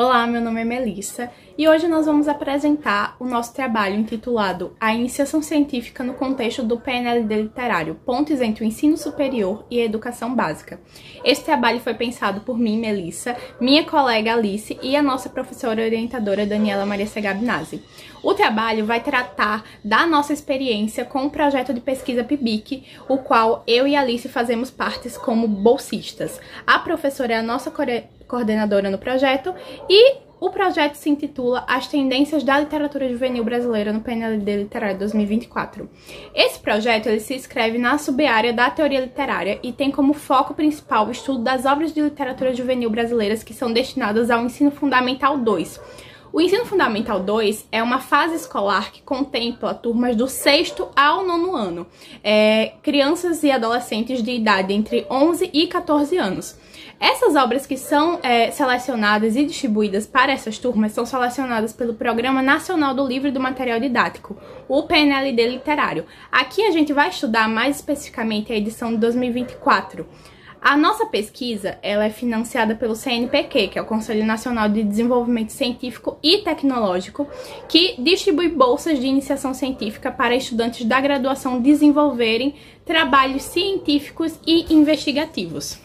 Olá, meu nome é Melissa e hoje nós vamos apresentar o nosso trabalho intitulado A Iniciação Científica no Contexto do PNLD Literário, pontes entre o ensino superior e a educação básica. Esse trabalho foi pensado por mim, Melissa, minha colega Alice e a nossa professora orientadora Daniela Maria Segabinazzi. O trabalho vai tratar da nossa experiência com o projeto de pesquisa PIBIC, o qual eu e Alice fazemos parte como bolsistas. A professora é a nossa coordenadora no projeto e o projeto se intitula As Tendências da Literatura Juvenil Brasileira no PNLD Literário 2024. Esse projeto ele se inscreve na sub-área da teoria literária e tem como foco principal o estudo das obras de literatura juvenil brasileiras que são destinadas ao ensino fundamental 2. O ensino fundamental 2 é uma fase escolar que contempla turmas do 6º ao 9º ano, crianças e adolescentes de idade entre 11 e 14 anos. Essas obras que são selecionadas e distribuídas para essas turmas são selecionadas pelo Programa Nacional do Livro e do Material Didático, o PNLD Literário. Aqui a gente vai estudar mais especificamente a edição de 2024. A nossa pesquisa ela é financiada pelo CNPq, que é o Conselho Nacional de Desenvolvimento Científico e Tecnológico, que distribui bolsas de iniciação científica para estudantes da graduação desenvolverem trabalhos científicos e investigativos.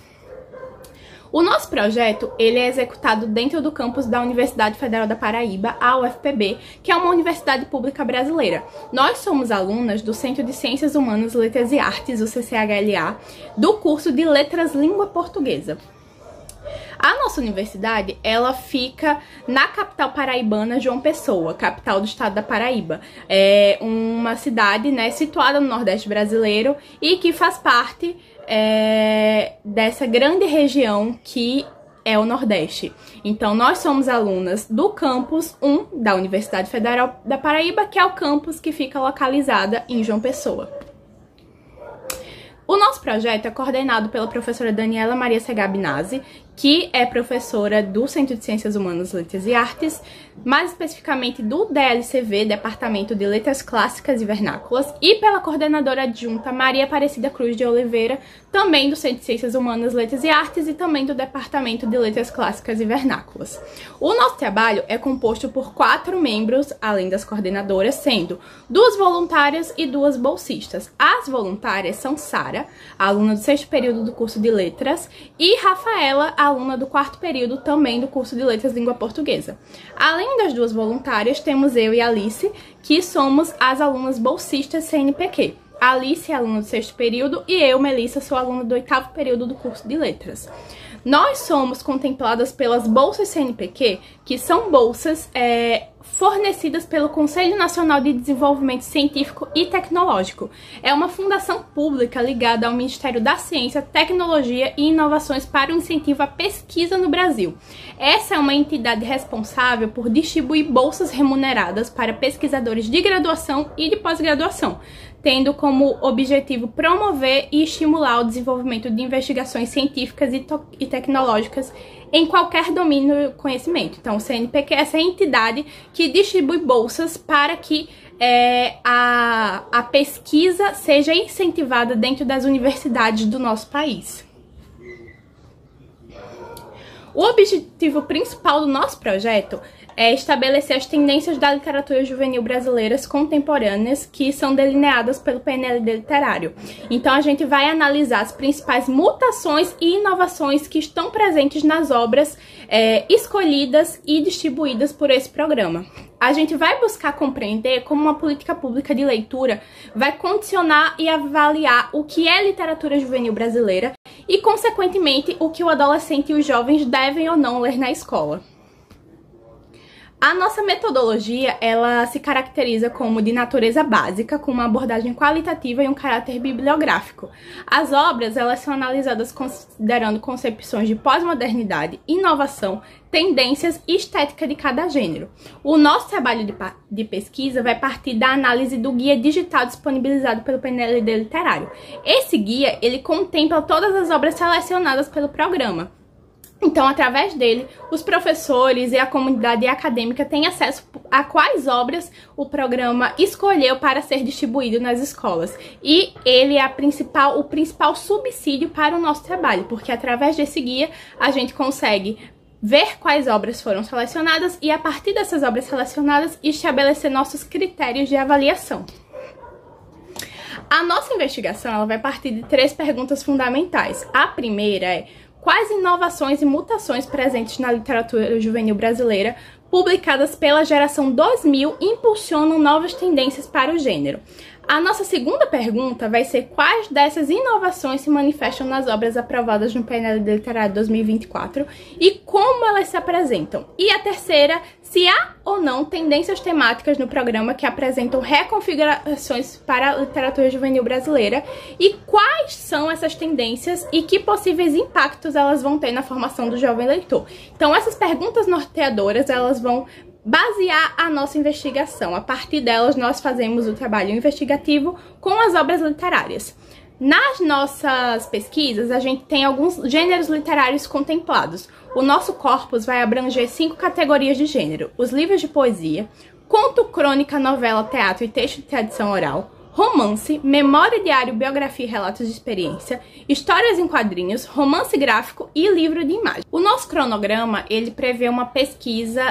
O nosso projeto ele é executado dentro do campus da Universidade Federal da Paraíba, a UFPB, que é uma universidade pública brasileira. Nós somos alunas do Centro de Ciências Humanas, Letras e Artes, o CCHLA, do curso de Letras Língua Portuguesa. A nossa universidade, ela fica na capital paraibana, João Pessoa, capital do estado da Paraíba. É uma cidade, situada no Nordeste brasileiro e que faz parte dessa grande região que é o Nordeste. Então, nós somos alunas do campus 1 da Universidade Federal da Paraíba, que é o campus que fica localizada em João Pessoa. O nosso projeto é coordenado pela professora Daniela Maria Segabinazzi, que é professora do Centro de Ciências Humanas, Letras e Artes, mais especificamente do DLCV, Departamento de Letras Clássicas e Vernáculas, e pela coordenadora adjunta Maria Aparecida Cruz de Oliveira, também do Centro de Ciências Humanas, Letras e Artes e também do Departamento de Letras Clássicas e Vernáculas. O nosso trabalho é composto por 4 membros, além das coordenadoras, sendo 2 voluntárias e 2 bolsistas. As voluntárias são Sara, aluna do 6º período do curso de Letras, e Rafaela, aluna do 4º período também do curso de Letras Língua Portuguesa. Além das 2 voluntárias, temos eu e Alice, que somos as alunas bolsistas CNPq. A Alice é aluna do 6º período e eu, Melissa, sou aluna do 8º período do curso de Letras. Nós somos contempladas pelas bolsas CNPq, que são bolsas fornecidas pelo Conselho Nacional de Desenvolvimento Científico e Tecnológico. É uma fundação pública ligada ao Ministério da Ciência, Tecnologia e Inovações para o incentivo à pesquisa no Brasil. Essa é uma entidade responsável por distribuir bolsas remuneradas para pesquisadores de graduação e de pós-graduação, tendo como objetivo promover e estimular o desenvolvimento de investigações científicas e tecnológicas em qualquer domínio do conhecimento. Então, o CNPq é essa entidade que distribui bolsas para que a pesquisa seja incentivada dentro das universidades do nosso país. O objetivo principal do nosso projeto é estabelecer as tendências da literatura juvenil brasileiras contemporâneas que são delineadas pelo PNLD Literário. Então, a gente vai analisar as principais mutações e inovações que estão presentes nas obras escolhidas e distribuídas por esse programa. A gente vai buscar compreender como uma política pública de leitura vai condicionar e avaliar o que é literatura juvenil brasileira e, consequentemente, o que o adolescente e os jovens devem ou não ler na escola. A nossa metodologia, ela se caracteriza como de natureza básica, com uma abordagem qualitativa e um caráter bibliográfico. As obras, elas são analisadas considerando concepções de pós-modernidade, inovação, tendências e estética de cada gênero. O nosso trabalho de pesquisa vai partir da análise do guia digital disponibilizado pelo PNLD Literário. Esse guia, ele contempla todas as obras selecionadas pelo programa. Então, através dele, os professores e a comunidade acadêmica têm acesso a quais obras o programa escolheu para ser distribuído nas escolas. E ele é o principal subsídio para o nosso trabalho, porque através desse guia a gente consegue ver quais obras foram selecionadas e, a partir dessas obras selecionadas, estabelecer nossos critérios de avaliação. A nossa investigação ela vai partir de 3 perguntas fundamentais. A primeira é: quais inovações e mutações presentes na literatura juvenil brasileira publicadas pela geração 2000 impulsionam novas tendências para o gênero? A nossa segunda pergunta vai ser: quais dessas inovações se manifestam nas obras aprovadas no PNLD Literário 2024 e como elas se apresentam? E a terceira: se há ou não tendências temáticas no programa que apresentam reconfigurações para a literatura juvenil brasileira e quais são essas tendências e que possíveis impactos elas vão ter na formação do jovem leitor. Então, essas perguntas norteadoras, elas vão basear a nossa investigação. A partir delas, nós fazemos o trabalho investigativo com as obras literárias. Nas nossas pesquisas, a gente tem alguns gêneros literários contemplados. O nosso corpus vai abranger 5 categorias de gênero: os livros de poesia, conto, crônica, novela, teatro e texto de tradição oral, romance, memória, diário, biografia e relatos de experiência, histórias em quadrinhos, romance gráfico e livro de imagem. O nosso cronograma, ele prevê uma pesquisa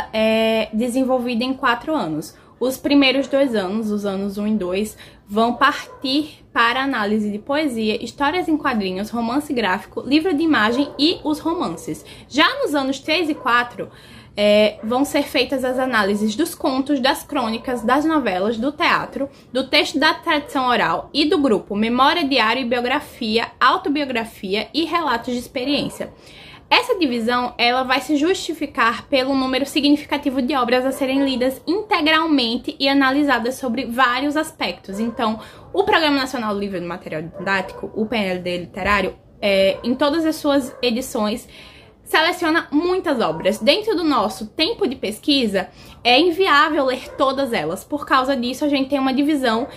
desenvolvida em 4 anos. Os primeiros 2 anos, os anos 1 e 2, vão partir para análise de poesia, histórias em quadrinhos, romance gráfico, livro de imagem e os romances. Já nos anos 3 e 4, vão ser feitas as análises dos contos, das crônicas, das novelas, do teatro, do texto da tradição oral e do grupo memória, diário e biografia, autobiografia e relatos de experiência. Essa divisão ela vai se justificar pelo número significativo de obras a serem lidas integralmente e analisadas sobre vários aspectos. Então, o Programa Nacional do Livro do Material Didático, o PNLD Literário, em todas as suas edições, seleciona muitas obras. Dentro do nosso tempo de pesquisa, é inviável ler todas elas. Por causa disso, a gente tem uma divisão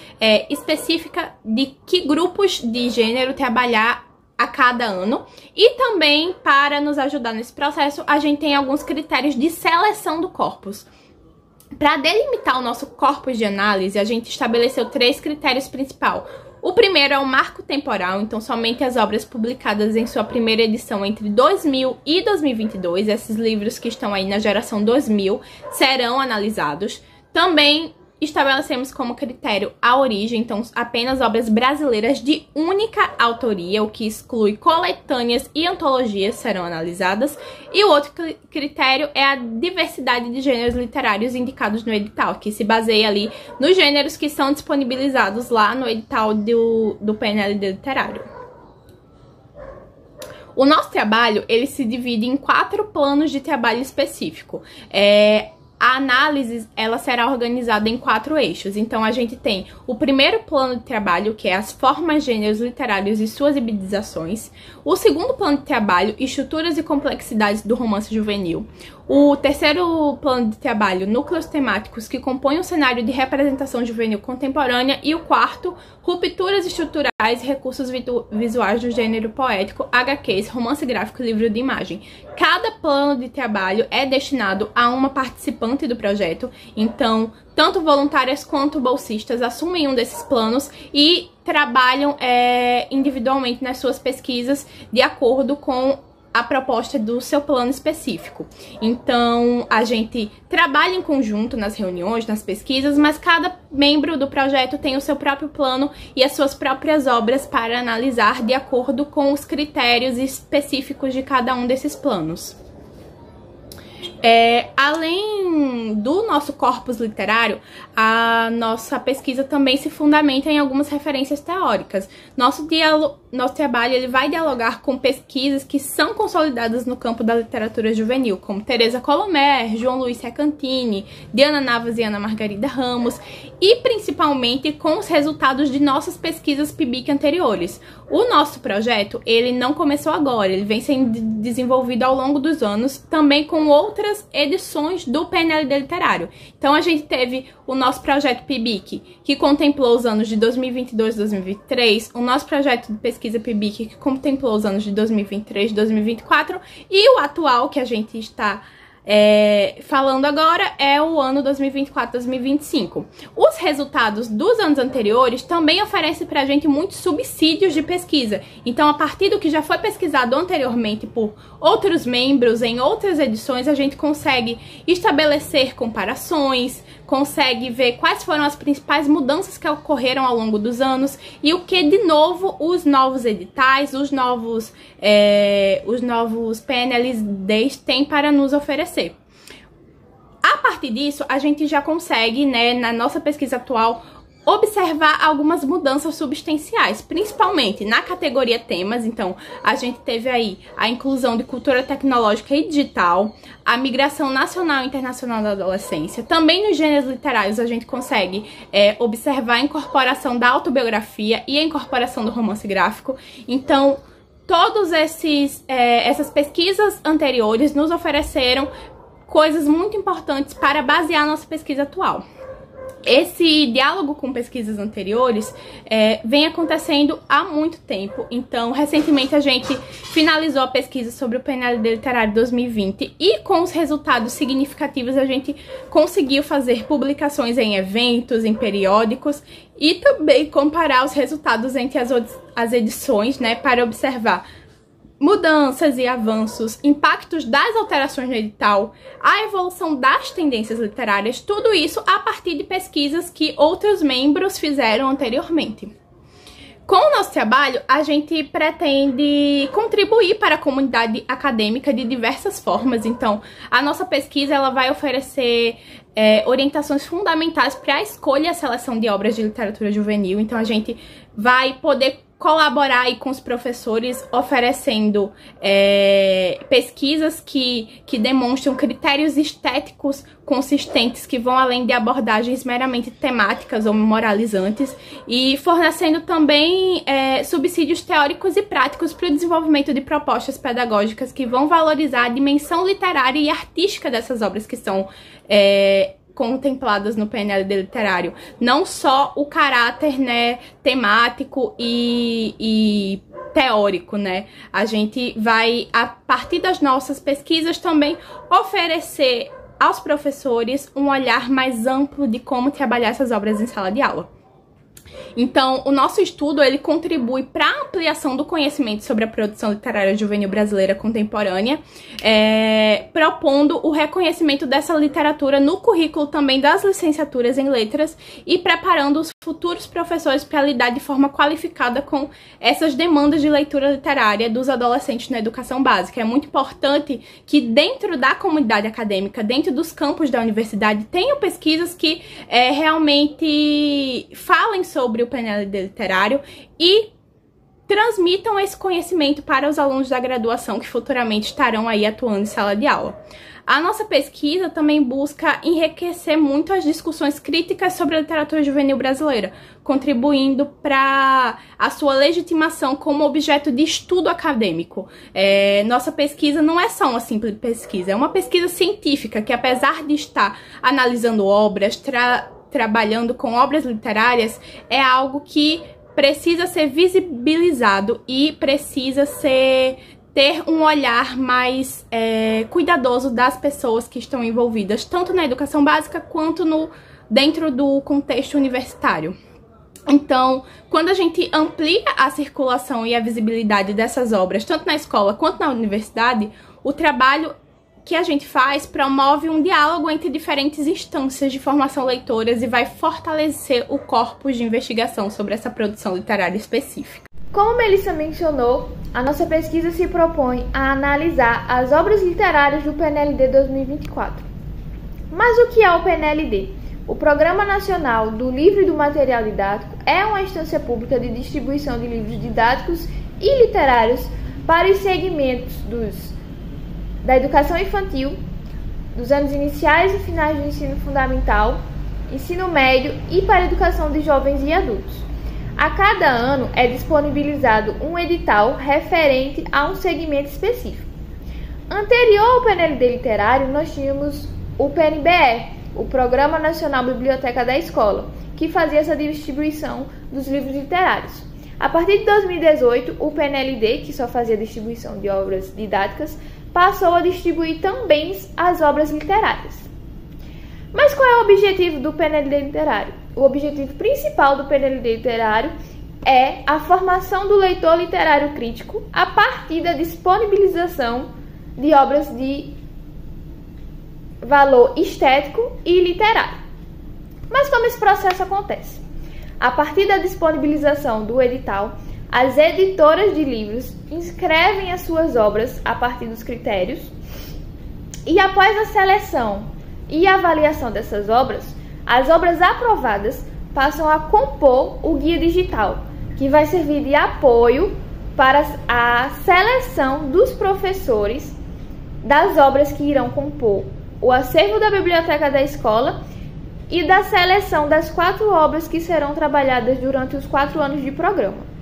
específica de que grupos de gênero trabalhar a cada ano. E também, para nos ajudar nesse processo, a gente tem alguns critérios de seleção do corpus. Para delimitar o nosso corpus de análise, a gente estabeleceu 3 critérios principais. O primeiro é o marco temporal, então somente as obras publicadas em sua primeira edição entre 2000 e 2022, esses livros que estão aí na geração 2000, serão analisados. Também estabelecemos como critério a origem, então apenas obras brasileiras de única autoria, o que exclui coletâneas e antologias serão analisadas. E o outro critério é a diversidade de gêneros literários indicados no edital, que se baseia ali nos gêneros que são disponibilizados lá no edital do PNLD Literário. O nosso trabalho, ele se divide em 4 planos de trabalho específico. A análise, ela será organizada em 4 eixos. Então, a gente tem o primeiro plano de trabalho, que é as formas, gêneros literários e suas hibridizações. O segundo plano de trabalho, estruturas e complexidades do romance juvenil. O terceiro plano de trabalho, núcleos temáticos que compõem o cenário de representação juvenil contemporânea. E o quarto, rupturas estruturais e recursos visuais do gênero poético, HQs, romance gráfico e livro de imagem. Cada plano de trabalho é destinado a uma participante do projeto, então tanto voluntárias quanto bolsistas assumem um desses planos e trabalham individualmente nas suas pesquisas de acordo com a proposta do seu plano específico. Então, a gente trabalha em conjunto nas reuniões, nas pesquisas, mas cada membro do projeto tem o seu próprio plano e as suas próprias obras para analisar de acordo com os critérios específicos de cada um desses planos. Além do nosso corpus literário, a nossa pesquisa também se fundamenta em algumas referências teóricas. Nosso trabalho ele vai dialogar com pesquisas que são consolidadas no campo da literatura juvenil, como Teresa Colomer, João Luiz Recantini, Diana Navas e Ana Margarida Ramos, e principalmente com os resultados de nossas pesquisas PIBIC anteriores. O nosso projeto, ele não começou agora, ele vem sendo desenvolvido ao longo dos anos, também com outras edições do PNLD Literário. Então, a gente teve o nosso projeto PIBIC, que contemplou os anos de 2022 e 2023, o nosso projeto de pesquisa PIBIC, que contemplou os anos de 2023 e 2024, e o atual, que a gente está falando agora é o ano 2024-2025. Os resultados dos anos anteriores também oferecem pra gente muitos subsídios de pesquisa. Então, a partir do que já foi pesquisado anteriormente por outros membros em outras edições, a gente consegue estabelecer comparações, consegue ver quais foram as principais mudanças que ocorreram ao longo dos anos e o que, de novo, os novos editais, os novos PNLDs têm para nos oferecer. A partir disso, a gente já consegue, né, na nossa pesquisa atual, observar algumas mudanças substanciais, principalmente na categoria temas. Então, a gente teve aí a inclusão de cultura tecnológica e digital, a migração nacional e internacional da adolescência. Também nos gêneros literários a gente consegue observar a incorporação da autobiografia e a incorporação do romance gráfico. Então, todas essas pesquisas anteriores nos ofereceram coisas muito importantes para basear a nossa pesquisa atual. Esse diálogo com pesquisas anteriores vem acontecendo há muito tempo. Então, recentemente a gente finalizou a pesquisa sobre o PNLD Literário 2020 e com os resultados significativos a gente conseguiu fazer publicações em eventos, em periódicos e também comparar os resultados entre as edições, né, para observar mudanças e avanços, impactos das alterações no edital, a evolução das tendências literárias, tudo isso a partir de pesquisas que outros membros fizeram anteriormente. Com o nosso trabalho, a gente pretende contribuir para a comunidade acadêmica de diversas formas. Então, a nossa pesquisa ela vai oferecer orientações fundamentais para a escolha e a seleção de obras de literatura juvenil. Então, a gente vai poder colaborar aí com os professores, oferecendo pesquisas que demonstram critérios estéticos consistentes que vão além de abordagens meramente temáticas ou moralizantes e fornecendo também subsídios teóricos e práticos para o desenvolvimento de propostas pedagógicas que vão valorizar a dimensão literária e artística dessas obras que são contempladas no PNLD literário, não só o caráter, né, temático e teórico, né? A gente vai, a partir das nossas pesquisas, também oferecer aos professores um olhar mais amplo de como trabalhar essas obras em sala de aula. Então, o nosso estudo ele contribui para a ampliação do conhecimento sobre a produção literária juvenil brasileira contemporânea, propondo o reconhecimento dessa literatura no currículo também das licenciaturas em letras e preparando os futuros professores para lidar de forma qualificada com essas demandas de leitura literária dos adolescentes na educação básica. É muito importante que dentro da comunidade acadêmica, dentro dos campos da universidade, tenham pesquisas que realmente falem sobre o PNLD literário e transmitam esse conhecimento para os alunos da graduação que futuramente estarão aí atuando em sala de aula. A nossa pesquisa também busca enriquecer muito as discussões críticas sobre a literatura juvenil brasileira, contribuindo para a sua legitimação como objeto de estudo acadêmico. Nossa pesquisa não é só uma simples pesquisa, é uma pesquisa científica que, apesar de estar analisando obras, trabalhando com obras literárias, é algo que precisa ser visibilizado e precisa ter um olhar mais cuidadoso das pessoas que estão envolvidas, tanto na educação básica quanto dentro do contexto universitário. Então, quando a gente amplia a circulação e a visibilidade dessas obras, tanto na escola quanto na universidade, o trabalho que a gente faz promove um diálogo entre diferentes instâncias de formação leitoras e vai fortalecer o corpus de investigação sobre essa produção literária específica. Como Melissa mencionou, a nossa pesquisa se propõe a analisar as obras literárias do PNLD 2024. Mas o que é o PNLD? O Programa Nacional do Livro e do Material Didático é uma instância pública de distribuição de livros didáticos e literários para os segmentos da educação infantil, dos anos iniciais e finais do ensino fundamental, ensino médio e para a educação de jovens e adultos. A cada ano é disponibilizado um edital referente a um segmento específico. Anterior ao PNLD literário, nós tínhamos o PNBE, o Programa Nacional Biblioteca da Escola, que fazia essa distribuição dos livros literários. A partir de 2018, o PNLD, que só fazia distribuição de obras didáticas, passou a distribuir também as obras literárias. Mas qual é o objetivo do PNLD literário? O objetivo principal do PNLD literário é a formação do leitor literário crítico a partir da disponibilização de obras de valor estético e literário. Mas como esse processo acontece? A partir da disponibilização do edital, as editoras de livros inscrevem as suas obras a partir dos critérios e após a seleção e avaliação dessas obras, as obras aprovadas passam a compor o guia digital, que vai servir de apoio para a seleção dos professores das obras que irão compor o acervo da biblioteca da escola e da seleção das 4 obras que serão trabalhadas durante os 4 anos de programa.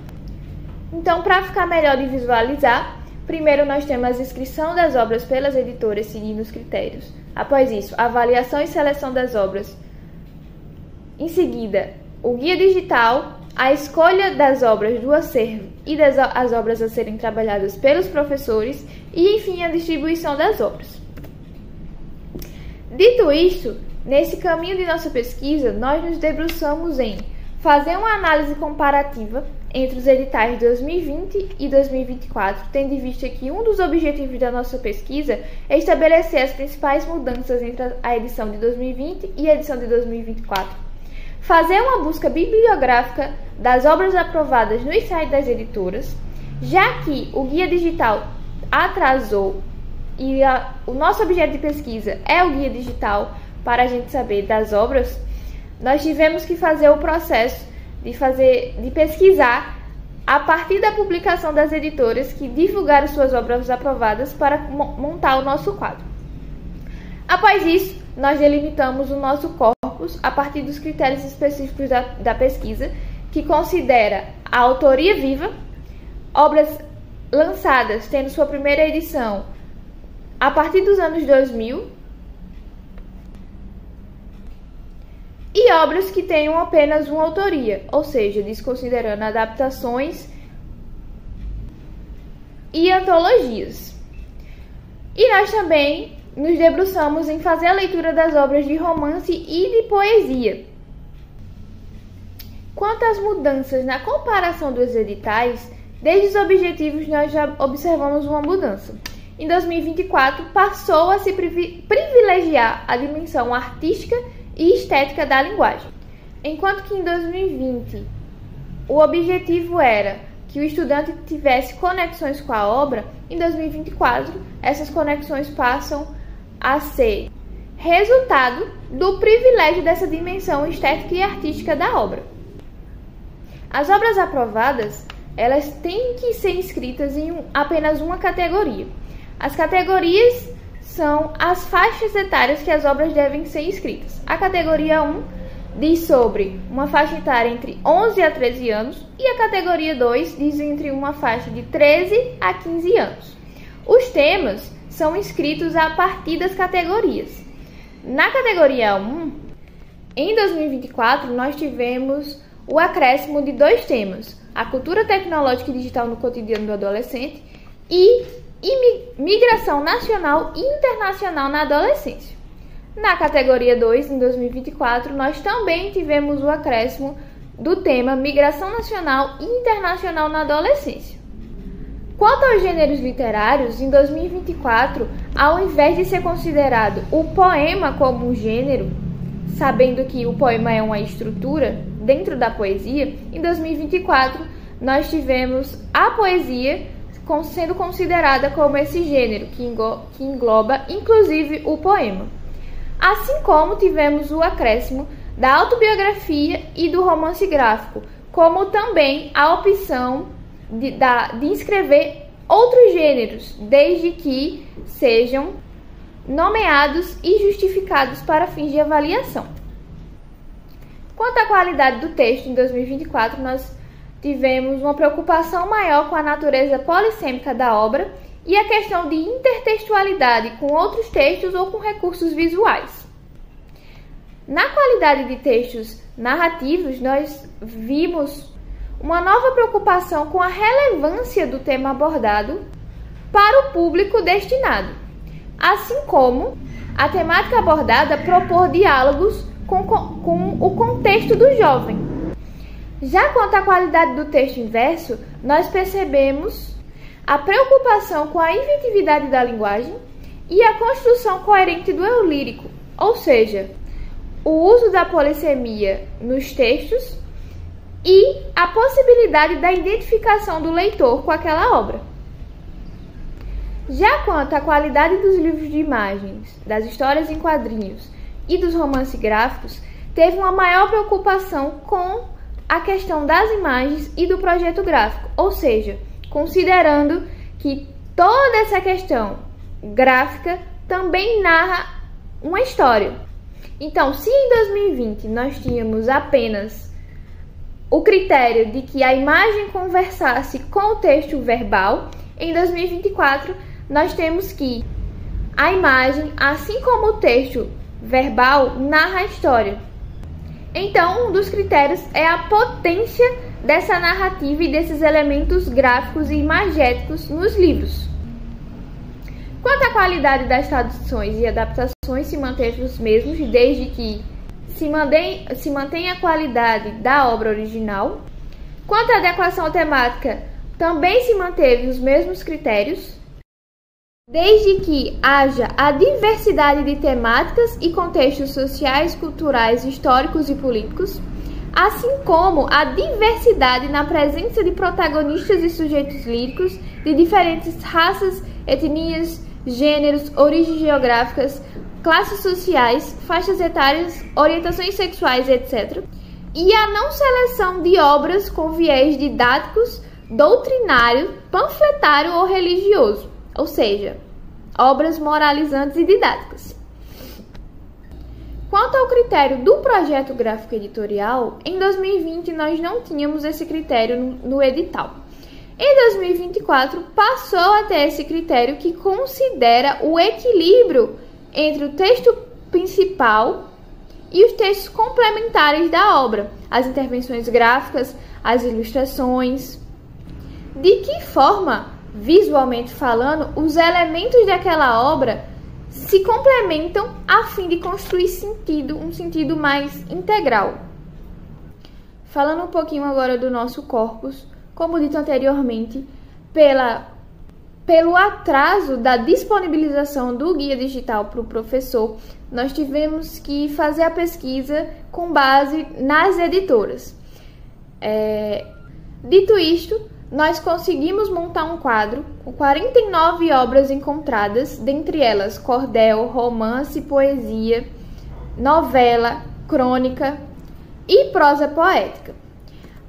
Então, para ficar melhor de visualizar, primeiro nós temos a inscrição das obras pelas editoras seguindo os critérios. Após isso, a avaliação e seleção das obras. Em seguida, o guia digital, a escolha das obras do acervo e as obras a serem trabalhadas pelos professores e, enfim, a distribuição das obras. Dito isto, nesse caminho de nossa pesquisa, nós nos debruçamos em fazer uma análise comparativa entre os editais de 2020 e 2024, tendo em vista que um dos objetivos da nossa pesquisa é estabelecer as principais mudanças entre a edição de 2020 e a edição de 2024. Fazer uma busca bibliográfica das obras aprovadas no site das editoras, já que o guia digital atrasou e o nosso objeto de pesquisa é o guia digital para a gente saber das obras, nós tivemos que fazer o processo de pesquisar a partir da publicação das editoras que divulgaram suas obras aprovadas para montar o nosso quadro. Após isso, nós delimitamos o nosso corpus a partir dos critérios específicos da pesquisa, que considera a autoria viva, obras lançadas tendo sua primeira edição a partir dos anos 2000 e obras que tenham apenas uma autoria, ou seja, desconsiderando adaptações e antologias. E nós também nos debruçamos em fazer a leitura das obras de romance e de poesia. Quanto às mudanças na comparação dos editais, desde os objetivos nós já observamos uma mudança. Em 2024, passou a se privilegiar a dimensão artística e estética da linguagem. Enquanto que em 2020 o objetivo era que o estudante tivesse conexões com a obra, em 2024 essas conexões passam a ser resultado do privilégio dessa dimensão estética e artística da obra. As obras aprovadas, elas têm que ser inscritas em apenas uma categoria. As categorias são as faixas etárias que as obras devem ser inscritas. A categoria 1 diz sobre uma faixa etária entre 11 a 13 anos e a categoria 2 diz entre uma faixa de 13 a 15 anos. Os temas são inscritos a partir das categorias. Na categoria 1, em 2024, nós tivemos o acréscimo de 2 temas: a cultura tecnológica e digital no cotidiano do adolescente e migração nacional e internacional na adolescência. Na categoria 2, em 2024, nós também tivemos o acréscimo do tema migração nacional e internacional na adolescência. Quanto aos gêneros literários, em 2024, ao invés de ser considerado o poema como um gênero, sabendo que o poema é uma estrutura dentro da poesia, em 2024 nós tivemos a poesia sendo considerada como esse gênero, que engloba inclusive o poema. Assim como tivemos o acréscimo da autobiografia e do romance gráfico, como também a opção de inscrever outros gêneros, desde que sejam nomeados e justificados para fins de avaliação. Quanto à qualidade do texto, em 2024 nós tivemos uma preocupação maior com a natureza polissêmica da obra e a questão de intertextualidade com outros textos ou com recursos visuais. Na qualidade de textos narrativos, nós vimos uma nova preocupação com a relevância do tema abordado, para o público destinado, assim como a temática abordada propor diálogos com o contexto do jovem. Já quanto à qualidade do texto inverso, nós percebemos a preocupação com a inventividade da linguagem e a construção coerente do eu lírico, ou seja, o uso da polissemia nos textos e a possibilidade da identificação do leitor com aquela obra. Já quanto à qualidade dos livros de imagens, das histórias em quadrinhos e dos romances gráficos, teve uma maior preocupação com a questão das imagens e do projeto gráfico, ou seja, considerando que toda essa questão gráfica também narra uma história. Então, se em 2020 nós tínhamos apenas o critério de que a imagem conversasse com o texto verbal, em 2024 nós temos que a imagem, assim como o texto verbal, narra a história. Então, um dos critérios é a potência dessa narrativa e desses elementos gráficos e imagéticos nos livros. Quanto à qualidade das traduções e adaptações, se manteve os mesmos, desde que se mantém a qualidade da obra original. Quanto à adequação temática, também se manteve os mesmos critérios, desde que haja a diversidade de temáticas e contextos sociais, culturais, históricos e políticos, assim como a diversidade na presença de protagonistas e sujeitos líricos de diferentes raças, etnias, gêneros, origens geográficas, classes sociais, faixas etárias, orientações sexuais, etc. E a não seleção de obras com viés didáticos, doutrinário, panfletário ou religioso, ou seja, obras moralizantes e didáticas. Quanto ao critério do projeto gráfico editorial, em 2020 nós não tínhamos esse critério no edital. Em 2024 passou a ter esse critério que considera o equilíbrio entre o texto principal e os textos complementares da obra, as intervenções gráficas, as ilustrações. De que forma, visualmente falando, os elementos daquela obra se complementam a fim de construir um sentido mais integral. Falando um pouquinho agora do nosso corpus, como dito anteriormente, pelo atraso da disponibilização do guia digital para o professor, nós tivemos que fazer a pesquisa com base nas editoras. Dito isto, nós conseguimos montar um quadro com 49 obras encontradas, dentre elas cordel, romance, poesia, novela, crônica e prosa poética.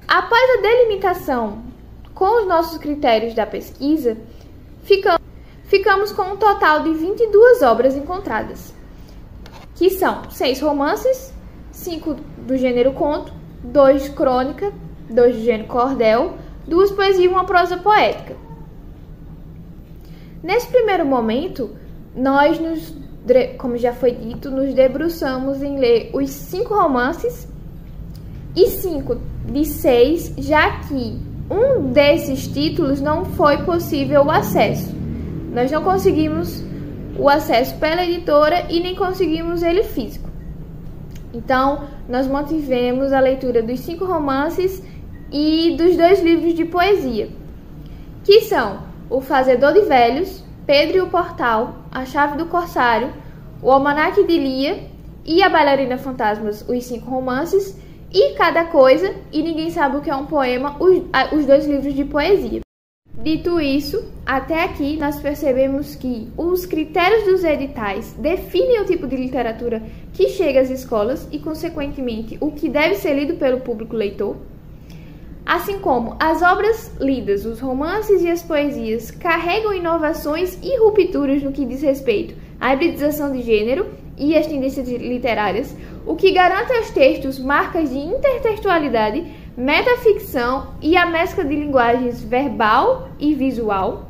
Após a delimitação com os nossos critérios da pesquisa, ficamos com um total de 22 obras encontradas, que são 6 romances, 5 do gênero conto, 2 crônica, 2 do gênero cordel, 2 poesias e 1 prosa poética. Nesse primeiro momento, nós, como já foi dito, nos debruçamos em ler os 5 romances e 5 de 6, já que um desses títulos não foi possível o acesso. Nós não conseguimos o acesso pela editora e nem conseguimos ele físico. Então, nós mantivemos a leitura dos 5 romances e dos 2 livros de poesia, que são O Fazedor de Velhos, Pedro e o Portal, A Chave do Corsário, O Almanaque de Lia e A Bailarina Fantasmas, os 5 romances, e Cada Coisa e Ninguém Sabe o que é um Poema, os 2 livros de poesia. Dito isso, até aqui nós percebemos que os critérios dos editais definem o tipo de literatura que chega às escolas e, consequentemente, o que deve ser lido pelo público leitor. Assim como as obras lidas, os romances e as poesias, carregam inovações e rupturas no que diz respeito à hibridização de gênero e as tendências literárias, o que garante aos textos marcas de intertextualidade, metaficção e a mescla de linguagens verbal e visual.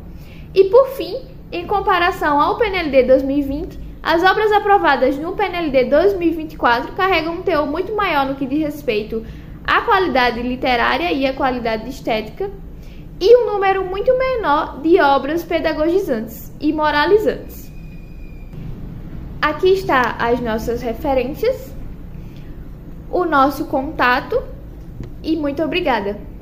E, por fim, em comparação ao PNLD 2020, as obras aprovadas no PNLD 2024 carregam um teor muito maior no que diz respeito à qualidade literária e à qualidade estética, e um número muito menor de obras pedagogizantes e moralizantes. Aqui está as nossas referências, o nosso contato e muito obrigada!